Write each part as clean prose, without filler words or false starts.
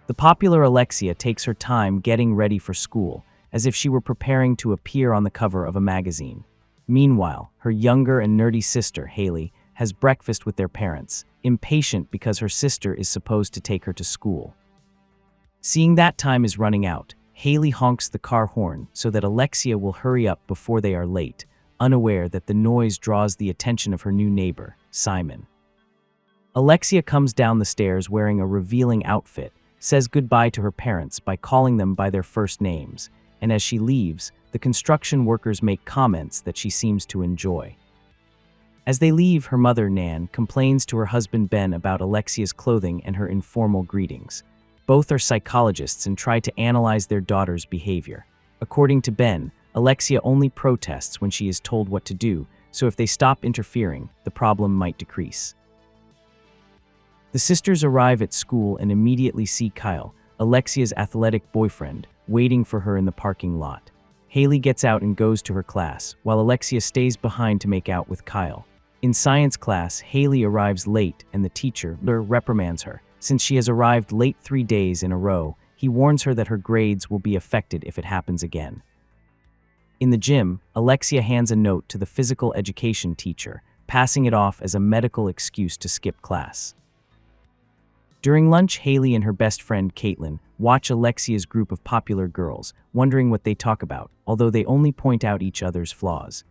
The popular Alexia takes her time getting ready for school, as if she were preparing to appear on the cover of a magazine. Meanwhile, her younger and nerdy sister, Haley, has breakfast with their parents, impatient because her sister is supposed to take her to school. Seeing that time is running out, Haley honks the car horn so that Alexia will hurry up before they are late, unaware that the noise draws the attention of her new neighbor, Simon. Alexia comes down the stairs wearing a revealing outfit, says goodbye to her parents by calling them by their first names, and as she leaves, the construction workers make comments that she seems to enjoy. As they leave, her mother, Nan, complains to her husband Ben about Alexia's clothing and her informal greetings. Both are psychologists and try to analyze their daughter's behavior. According to Ben, Alexia only protests when she is told what to do, so if they stop interfering, the problem might decrease. The sisters arrive at school and immediately see Kyle, Alexia's athletic boyfriend, waiting for her in the parking lot. Haley gets out and goes to her class, while Alexia stays behind to make out with Kyle. In science class, Haley arrives late and the teacher reprimands her. Since she has arrived late 3 days in a row, he warns her that her grades will be affected if it happens again. In the gym, Alexia hands a note to the physical education teacher, passing it off as a medical excuse to skip class. During lunch, Haley and her best friend, Caitlin, watch Alexia's group of popular girls, wondering what they talk about, although they only point out each other's flaws.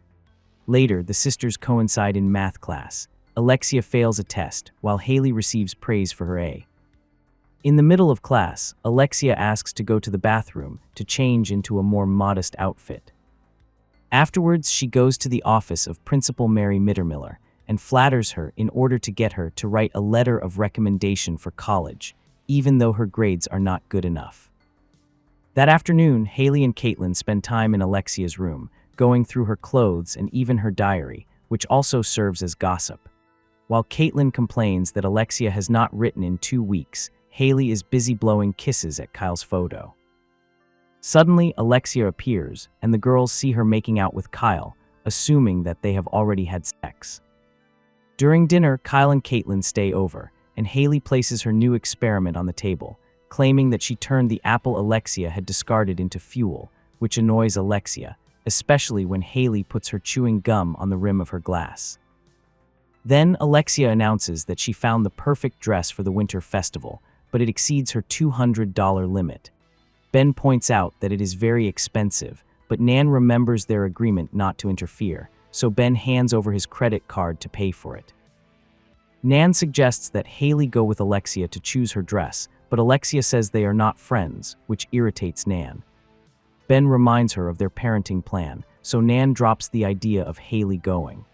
Later, the sisters coincide in math class. Alexia fails a test, while Haley receives praise for her A. In the middle of class, Alexia asks to go to the bathroom to change into a more modest outfit. Afterwards, she goes to the office of Principal Mary Mittermiller and flatters her in order to get her to write a letter of recommendation for college, even though her grades are not good enough. That afternoon, Haley and Caitlin spend time in Alexia's room, going through her clothes and even her diary, which also serves as gossip. While Caitlin complains that Alexia has not written in 2 weeks, Haley is busy blowing kisses at Kyle's photo. Suddenly, Alexia appears, and the girls see her making out with Kyle, assuming that they have already had sex. During dinner, Kyle and Caitlin stay over, and Haley places her new experiment on the table, claiming that she turned the apple Alexia had discarded into fuel, which annoys Alexia, especially when Haley puts her chewing gum on the rim of her glass. Then Alexia announces that she found the perfect dress for the winter festival, but it exceeds her $200 limit. Ben points out that it is very expensive, but Nan remembers their agreement not to interfere, so Ben hands over his credit card to pay for it. Nan suggests that Haley go with Alexia to choose her dress, but Alexia says they are not friends, which irritates Nan. Ben reminds her of their parenting plan, so Nan drops the idea of Haley going.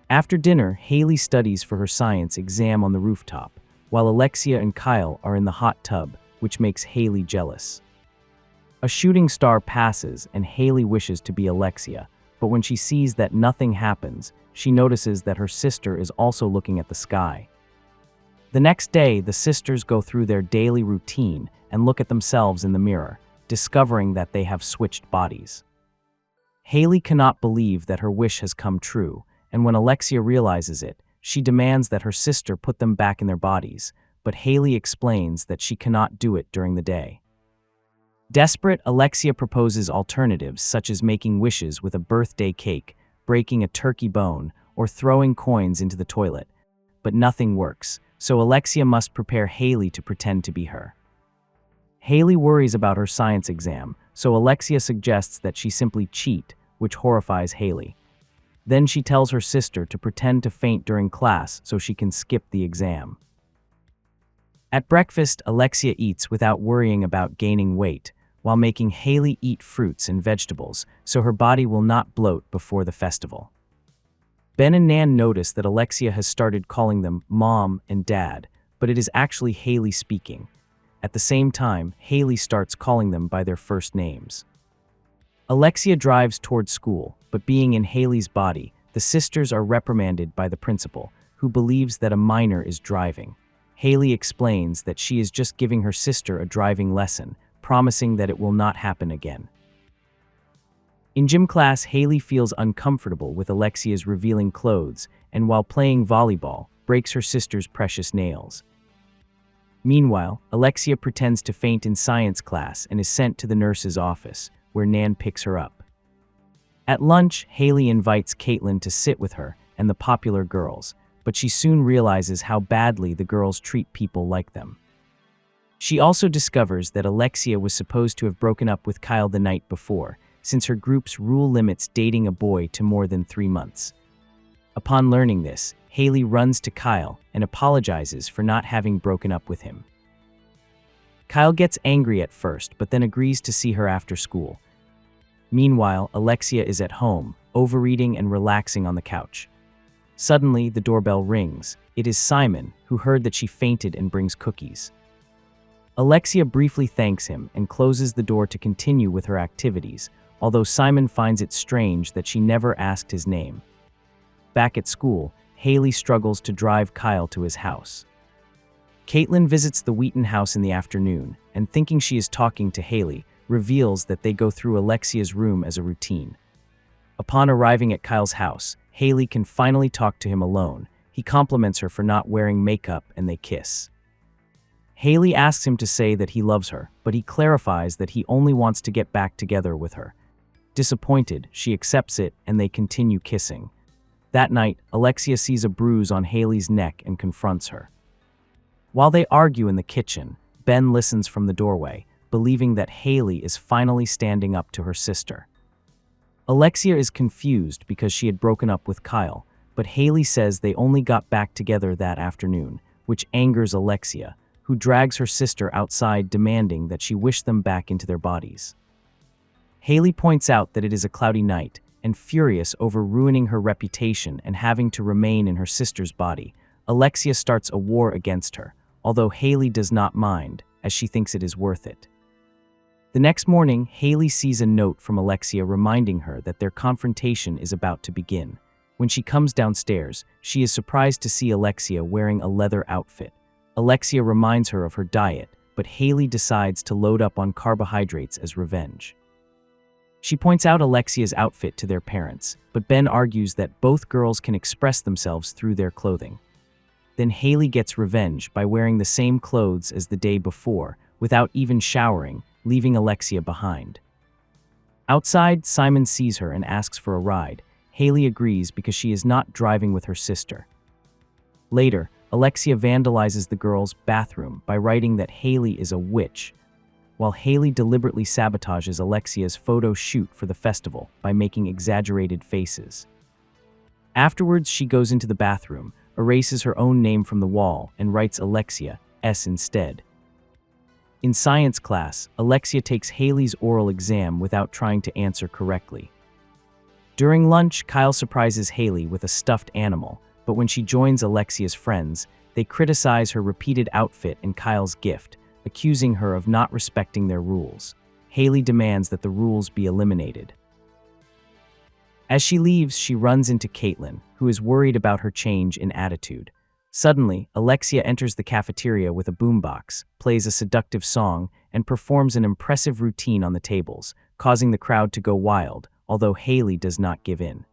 After dinner, Haley studies for her science exam on the rooftop, while Alexia and Kyle are in the hot tub, which makes Haley jealous. A shooting star passes and Haley wishes to be Alexia, but when she sees that nothing happens, she notices that her sister is also looking at the sky. The next day, the sisters go through their daily routine and look at themselves in the mirror, discovering that they have switched bodies. Haley cannot believe that her wish has come true, and when Alexia realizes it, she demands that her sister put them back in their bodies, but Haley explains that she cannot do it during the day. Desperate, Alexia proposes alternatives such as making wishes with a birthday cake, breaking a turkey bone, or throwing coins into the toilet. But nothing works, so Alexia must prepare Haley to pretend to be her. Haley worries about her science exam, so Alexia suggests that she simply cheat, which horrifies Haley. Then she tells her sister to pretend to faint during class so she can skip the exam. At breakfast, Alexia eats without worrying about gaining weight, while making Haley eat fruits and vegetables so her body will not bloat before the festival. Ben and Nan notice that Alexia has started calling them Mom and Dad, but it is actually Haley speaking. At the same time, Haley starts calling them by their first names. Alexia drives toward school, but being in Haley's body, the sisters are reprimanded by the principal, who believes that a minor is driving. Haley explains that she is just giving her sister a driving lesson, promising that it will not happen again. In gym class, Haley feels uncomfortable with Alexia's revealing clothes and while playing volleyball, breaks her sister's precious nails. Meanwhile, Alexia pretends to faint in science class and is sent to the nurse's office, where Nan picks her up. At lunch, Haley invites Caitlin to sit with her and the popular girls, but she soon realizes how badly the girls treat people like them. She also discovers that Alexia was supposed to have broken up with Kyle the night before, since her group's rule limits dating a boy to more than 3 months. Upon learning this, Haley runs to Kyle and apologizes for not having broken up with him. Kyle gets angry at first, but then agrees to see her after school. Meanwhile, Alexia is at home, overeating and relaxing on the couch. Suddenly, the doorbell rings. It is Simon, who heard that she fainted and brings cookies. Alexia briefly thanks him and closes the door to continue with her activities, although Simon finds it strange that she never asked his name. Back at school, Haley struggles to drive Kyle to his house. Caitlin visits the Wheaton house in the afternoon, and thinking she is talking to Haley, reveals that they go through Alexia's room as a routine. Upon arriving at Kyle's house, Haley can finally talk to him alone. He compliments her for not wearing makeup and they kiss. Haley asks him to say that he loves her, but he clarifies that he only wants to get back together with her. Disappointed, she accepts it and they continue kissing. That night, Alexia sees a bruise on Haley's neck and confronts her. While they argue in the kitchen, Ben listens from the doorway, believing that Haley is finally standing up to her sister. Alexia is confused because she had broken up with Kyle, but Haley says they only got back together that afternoon, which angers Alexia, who drags her sister outside demanding that she wish them back into their bodies. Haley points out that it is a cloudy night, and furious over ruining her reputation and having to remain in her sister's body, Alexia starts a war against her, although Haley does not mind, as she thinks it is worth it. The next morning, Haley sees a note from Alexia reminding her that their confrontation is about to begin. When she comes downstairs, she is surprised to see Alexia wearing a leather outfit. Alexia reminds her of her diet, but Haley decides to load up on carbohydrates as revenge. She points out Alexia's outfit to their parents, but Ben argues that both girls can express themselves through their clothing. Then Haley gets revenge by wearing the same clothes as the day before, without even showering, leaving Alexia behind. Outside, Simon sees her and asks for a ride. Haley agrees because she is not driving with her sister. Later, Alexia vandalizes the girls' bathroom by writing that Haley is a witch, while Haley deliberately sabotages Alexia's photo shoot for the festival by making exaggerated faces. Afterwards, she goes into the bathroom, erases her own name from the wall, and writes Alexia S instead. In science class, Alexia takes Haley's oral exam without trying to answer correctly. During lunch, Kyle surprises Haley with a stuffed animal, but when she joins Alexia's friends, they criticize her repeated outfit and Kyle's gift, accusing her of not respecting their rules. Haley demands that the rules be eliminated. As she leaves, she runs into Caitlin, who is worried about her change in attitude. Suddenly, Alexia enters the cafeteria with a boombox, plays a seductive song, and performs an impressive routine on the tables, causing the crowd to go wild, although Haley does not give in.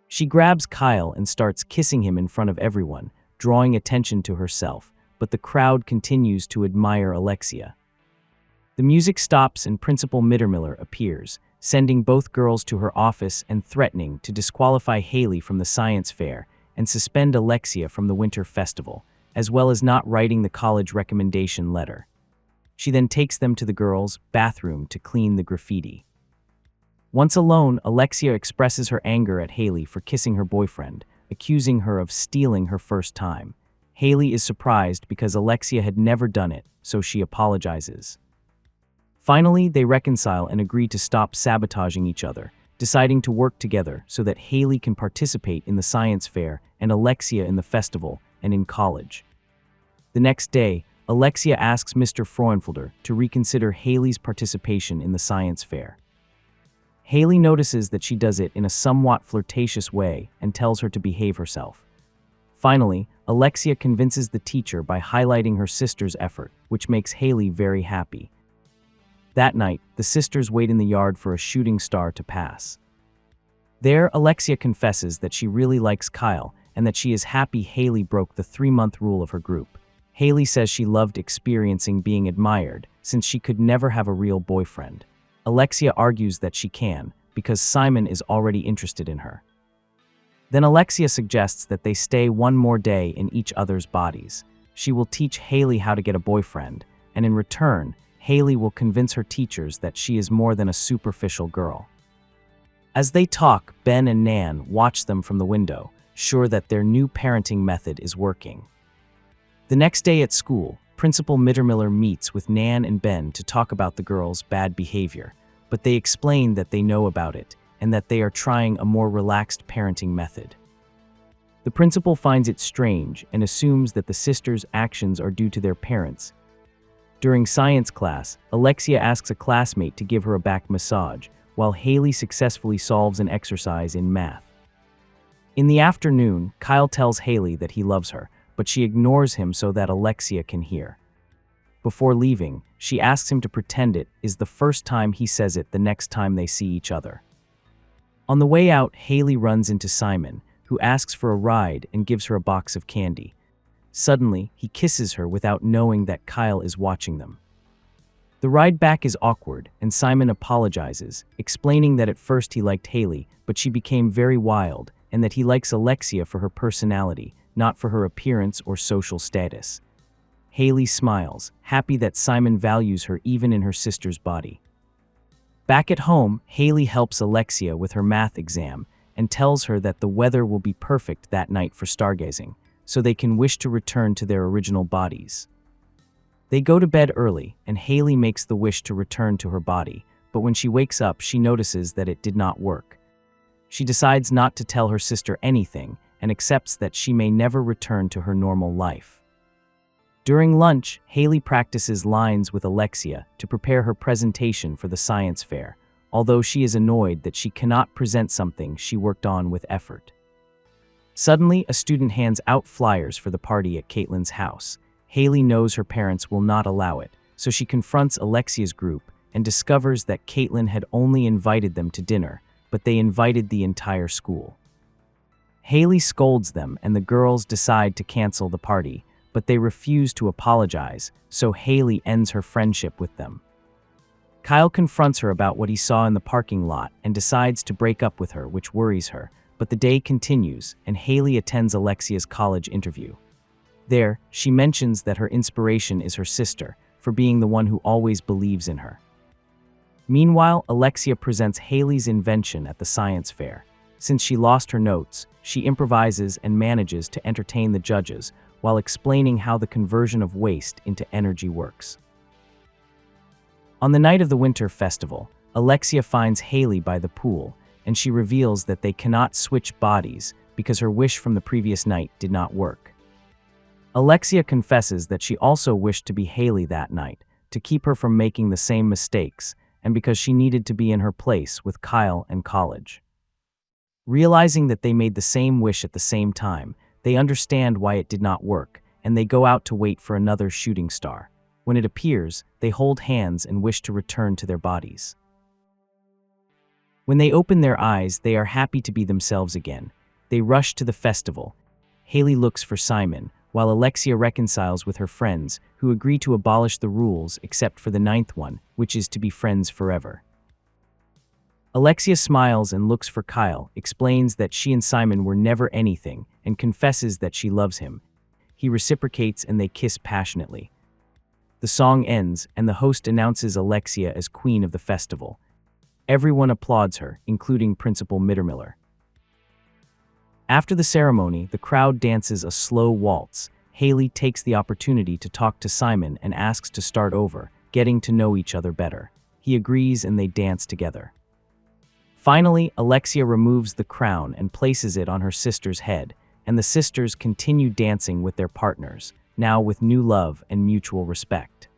She grabs Kyle and starts kissing him in front of everyone, drawing attention to herself, but the crowd continues to admire Alexia. The music stops and Principal Mittermiller appears, sending both girls to her office and threatening to disqualify Haley from the science fair and suspend Alexia from the winter festival, as well as not writing the college recommendation letter. She then takes them to the girls' bathroom to clean the graffiti. Once alone, Alexia expresses her anger at Haley for kissing her boyfriend, accusing her of stealing her first time. Haley is surprised because Alexia had never done it, so she apologizes. Finally, they reconcile and agree to stop sabotaging each other, deciding to work together so that Haley can participate in the science fair and Alexia in the festival and in college. The next day, Alexia asks Mr. Frauenfelder to reconsider Haley's participation in the science fair. Haley notices that she does it in a somewhat flirtatious way and tells her to behave herself. Finally, Alexia convinces the teacher by highlighting her sister's effort, which makes Haley very happy. That night, the sisters wait in the yard for a shooting star to pass. There, Alexia confesses that she really likes Kyle and that she is happy Haley broke the 3-month rule of her group. Haley says she loved experiencing being admired since she could never have a real boyfriend. Alexia argues that she can, because Simon is already interested in her. Then Alexia suggests that they stay one more day in each other's bodies. She will teach Haley how to get a boyfriend, and in return, Haley will convince her teachers that she is more than a superficial girl. As they talk, Ben and Nan watch them from the window, sure that their new parenting method is working. The next day at school, Principal Mittermiller meets with Nan and Ben to talk about the girls' bad behavior, but they explain that they know about it and that they are trying a more relaxed parenting method. The principal finds it strange and assumes that the sisters' actions are due to their parents. During science class, Alexia asks a classmate to give her a back massage, while Haley successfully solves an exercise in math. In the afternoon, Kyle tells Haley that he loves her, but she ignores him so that Alexia can hear. Before leaving, she asks him to pretend it is the first time he says it the next time they see each other. On the way out, Haley runs into Simon, who asks for a ride and gives her a box of candy. Suddenly, he kisses her without knowing that Kyle is watching them. The ride back is awkward, and Simon apologizes, explaining that at first he liked Haley, but she became very wild, and that he likes Alexia for her personality, not for her appearance or social status. Haley smiles, happy that Simon values her even in her sister's body. Back at home, Haley helps Alexia with her math exam and tells her that the weather will be perfect that night for stargazing, so they can wish to return to their original bodies. They go to bed early, and Haley makes the wish to return to her body, but when she wakes up, she notices that it did not work. She decides not to tell her sister anything and accepts that she may never return to her normal life. During lunch, Haley practices lines with Alexia to prepare her presentation for the science fair, although she is annoyed that she cannot present something she worked on with effort. Suddenly, a student hands out flyers for the party at Caitlin's house. Haley knows her parents will not allow it, so she confronts Alexia's group and discovers that Caitlin had only invited them to dinner, but they invited the entire school. Haley scolds them and the girls decide to cancel the party, but they refuse to apologize, so Haley ends her friendship with them. Kyle confronts her about what he saw in the parking lot and decides to break up with her, which worries her, but the day continues and Haley attends Alexia's college interview. There, she mentions that her inspiration is her sister, for being the one who always believes in her. Meanwhile, Alexia presents Haley's invention at the science fair. Since she lost her notes, she improvises and manages to entertain the judges while explaining how the conversion of waste into energy works. On the night of the winter festival, Alexia finds Haley by the pool, and she reveals that they cannot switch bodies because her wish from the previous night did not work. Alexia confesses that she also wished to be Haley that night, to keep her from making the same mistakes, and because she needed to be in her place with Kyle and college. Realizing that they made the same wish at the same time, they understand why it did not work, and they go out to wait for another shooting star. When it appears, they hold hands and wish to return to their bodies. When they open their eyes, they are happy to be themselves again. They rush to the festival. Haley looks for Simon, while Alexia reconciles with her friends, who agree to abolish the rules except for the 9th one, which is to be friends forever. Alexia smiles and looks for Kyle, explains that she and Simon were never anything, and confesses that she loves him. He reciprocates and they kiss passionately. The song ends, and the host announces Alexia as queen of the festival. Everyone applauds her, including Principal Mittermiller. After the ceremony, the crowd dances a slow waltz. Haley takes the opportunity to talk to Simon and asks to start over, getting to know each other better. He agrees and they dance together. Finally, Alexia removes the crown and places it on her sister's head, and the sisters continue dancing with their partners, now with new love and mutual respect.